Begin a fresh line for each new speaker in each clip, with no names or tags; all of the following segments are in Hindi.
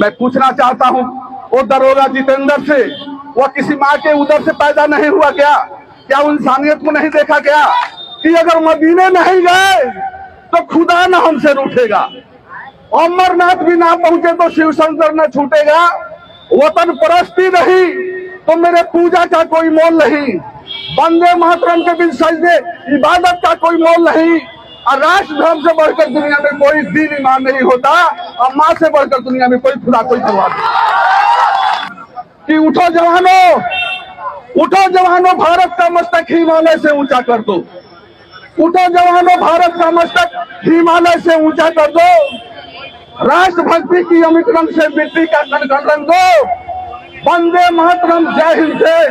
मैं पूछना चाहता हूँ वो दरोगा जितेंद्र से, वो किसी माँ के उदर से पैदा नहीं हुआ क्या? क्या उन इंसानियत को नहीं देखा क्या कि अगर मदीने नहीं गए तो खुदा न हमसे रूठेगा, अमरनाथ भी ना पहुंचे तो शिव शंकर न छूटेगा, वतन परस्ती नहीं तो मेरे पूजा का कोई मोल नहीं, वंदे मातरम के बिन सजदे इबादत का कोई मोल नहीं, और राष्ट्र धर्म से बढ़कर दुनिया में कोई दीन ईमान नहीं होता, और माँ से बढ़कर दुनिया में कोई खुदा कोई भगवान नहीं। कि उठो जवानों, उठो जवानों, भारत का मस्तक हिमालय से ऊंचा कर दो, उठो जवानों, भारत का मस्तक हिमालय से ऊंचा कर दो, राष्ट्रभक्ति की अमित रंग से मिट्टी का कण कण रंग दो, वंदे मातरम जय हिंद से,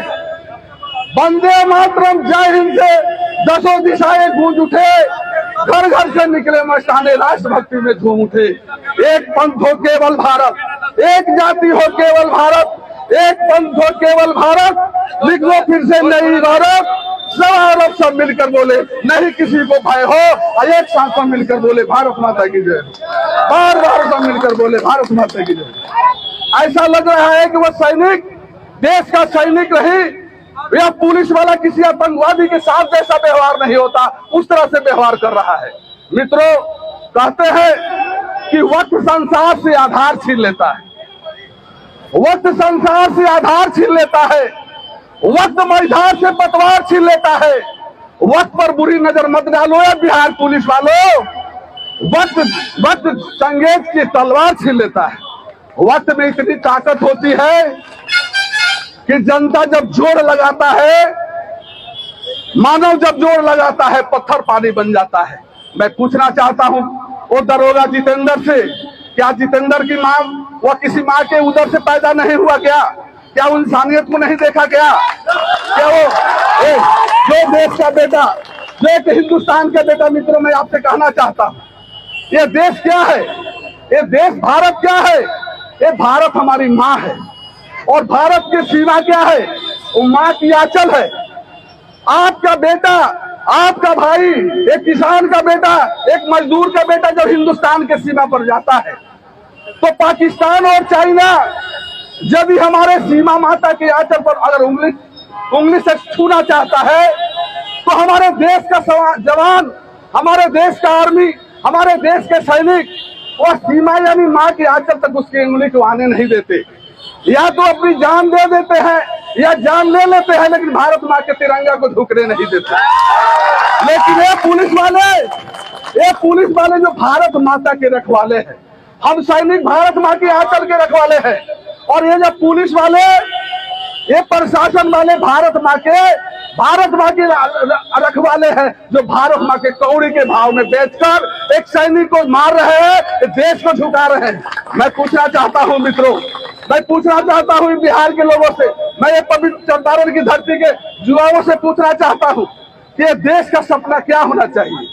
वंदे मातरम जय हिंद से दसों दिशाएं गूंज उठे, घर घर से निकले मस्ताने राष्ट्रभक्ति में झूम उठे। एक पंथ हो केवल भारत, एक जाति हो केवल भारत, एक पंथ हो केवल भारत, लिख लो फिर से नई इबारत, सब अरब सब मिलकर बोले नहीं किसी को भय हो, और एक साथ में मिलकर बोले भारत माता की जय, बार बार सब मिलकर बोले भारत माता की जय। ऐसा लग रहा है कि वह सैनिक देश का सैनिक रही, यह पुलिस वाला किसी आतंकवादी के साथ जैसा व्यवहार नहीं होता उस तरह से व्यवहार कर रहा है। मित्रों, कहते हैं कि वक्त संसार से आधार छीन लेता है, वक्त संसार से आधार छीन लेता है, वक्त मैदान से पतवार छीन लेता है, वक्त पर बुरी नजर मत डालो या बिहार पुलिस वालों, वक्त चंगेज की तलवार छीन लेता है। वक्त में इतनी ताकत होती है कि जनता जब जोर लगाता है, मानव जब जोर लगाता है, पत्थर पानी बन जाता है। मैं पूछना चाहता हूं वो दरोगा जितेंद्र से, क्या जितेंद्र की मां, वह किसी माँ के उदर से पैदा नहीं हुआ क्या? क्या उन इंसानियत को नहीं देखा क्या? क्या वो जो देश का बेटा, जो एक हिंदुस्तान का बेटा, मित्रों मैं आपसे कहना चाहता हूं, ये देश क्या है? ये देश भारत क्या है? ये भारत हमारी माँ है, और भारत की सीमा क्या है? वो माँ की आंचल है। आपका बेटा, आपका भाई, एक किसान का बेटा, एक मजदूर का बेटा जब हिंदुस्तान के सीमा पर जाता है तो पाकिस्तान और चाइना जब ही हमारे सीमा माता के आंचल पर अगर उंगली से छूना चाहता है तो हमारे देश का जवान, हमारे देश का आर्मी, हमारे देश के सैनिक वह सीमा यानी माँ के आंचल तक उसकी उंगली को आने नहीं देते, या तो अपनी जान दे देते हैं या जान ले लेते हैं, लेकिन भारत माँ के तिरंगा को झुकने नहीं देते। लेकिन ये पुलिस वाले जो भारत माता के रखवाले हैं, हम सैनिक भारत माँ के आंचल के रखवाले हैं, और ये जो पुलिस वाले, ये प्रशासन वाले भारत माँ के रखवाले हैं, जो भारत माँ के कौड़ी के भाव में बेचकर एक सैनिक को मार रहे हैं, देश को झुका रहे हैं। मैं पूछना चाहता हूँ मित्रों, मैं पूछना चाहता हूँ बिहार के लोगों से, मैं ये पवित्र चंपारण की धरती के युवाओं से पूछना चाहता हूँ कि ये देश का सपना क्या होना चाहिए?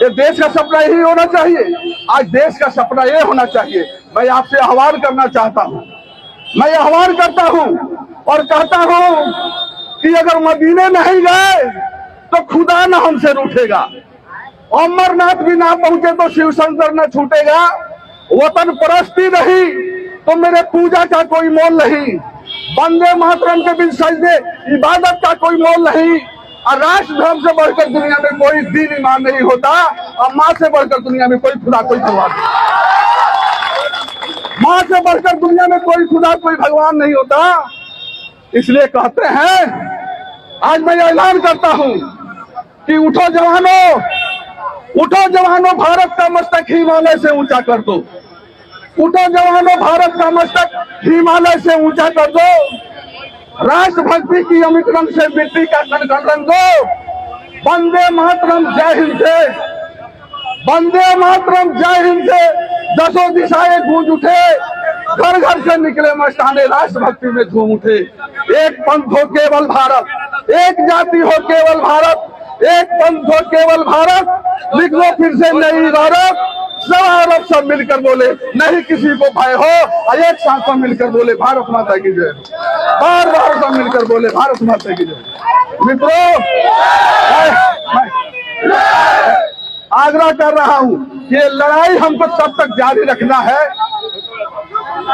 ये देश का सपना यही होना चाहिए। आज देश का सपना ये होना चाहिए। मैं आपसे आह्वान करना चाहता हूँ, मैं आह्वान करता हूँ और कहता हूँ कि अगर मदीने नहीं गए तो खुदा न हमसे रूठेगा, अमरनाथ भी ना पहुंचे तो शिव शंकर न छूटेगा, वतन परस्ती नहीं तो मेरे पूजा का कोई मोल नहीं, वंदे मातरम के बिन सजदे इबादत का कोई मोल नहीं, और राष्ट्र धर्म से बढ़कर दुनिया में कोई दीन ईमान नहीं होता, और माँ से बढ़कर दुनिया में कोई खुदा कोई भगवान नहीं। माँ से बढ़कर दुनिया में कोई खुदा कोई भगवान नहीं होता। इसलिए कहते हैं, आज मैं ऐलान करता हूं कि उठो जवानों, उठो जवानों, भारत का मस्तक हिमालय से ऊंचा कर दो, उठो जवानों, भारत का मस्तक हिमालय से ऊंचा कर दो, राष्ट्रभक्ति की अमित रंग से मिट्टी का कण कण रंग दो, वंदे मातरम जय हिंद से, वंदे मातरम जय हिंद से दसों दिशाएं गूंज उठे, घर घर से निकले मस्ताने राष्ट्रभक्ति में झूम उठे। एक पंथ हो केवल भारत, एक जाति हो केवल भारत, एक पंथ हो केवल भारत, लिख लो फिर से नई इबारत, सब अरब सब मिलकर बोले नहीं किसी को भय हो, और एक साथ में मिलकर बोले भारत माता की जय, बार बार सब मिलकर बोले भारत माता की जय। मित्रों, आग्रह कर रहा हूं कि ये लड़ाई हमको तब तक जारी रखना है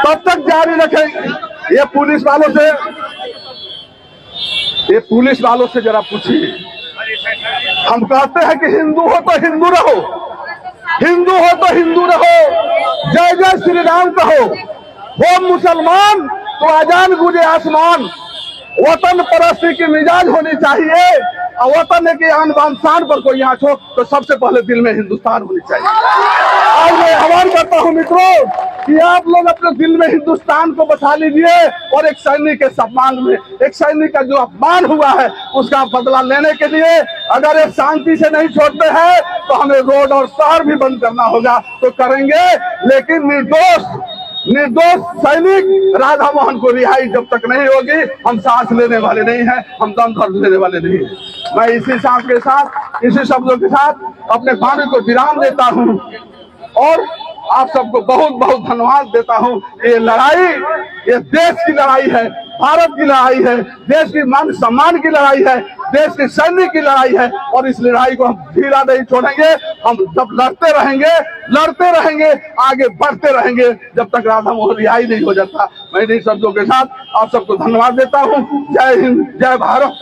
तब तक जारी रखेंगे। ये पुलिस वालों से जरा पूछिए। हम कहते हैं कि हिंदू हो तो हिंदू रहो, हिंदू हो तो हिंदू रहो, जय जय श्री राम कहो। हो मुसलमान तो अजान गूंजे आसमान। वतन परस्ती की मिजाज होनी चाहिए और वतन के आन बान शान पर कोई आंच हो तो सबसे पहले दिल में हिंदुस्तान होनी चाहिए। और मैं आह्वान करता हूं मित्रों कि आप लोग अपने दिल में हिंदुस्तान को बसा लीजिए और एक सैनिक के सम्मान में, एक सैनिक का जो अपमान हुआ है उसका बदला लेने के लिए अगर ये शांति से नहीं छोड़ते हैं तो हमें रोड और शहर भी बंद करना होगा तो करेंगे, लेकिन निर्दोष सैनिक राधा मोहन को रिहाई जब तक नहीं होगी हम सांस लेने वाले नहीं हैं, हम दम धर लेने वाले नहीं हैं। मैं इसी सांस के साथ, इसी शब्दों के साथ अपने वाणी को विराम देता हूं और आप सबको बहुत बहुत धन्यवाद देता हूं। ये लड़ाई, ये देश की लड़ाई है, भारत की लड़ाई है, देश की मान सम्मान की लड़ाई है, देश के सैनिक की लड़ाई है और इस लड़ाई को हम धीरा नहीं छोड़ेंगे। हम जब लड़ते रहेंगे, आगे बढ़ते रहेंगे जब तक राधा मोहन रिहाई नहीं हो जाता। मैं इन शब्दों के साथ आप सबको धन्यवाद देता हूँ। जय हिंद, जय भारत।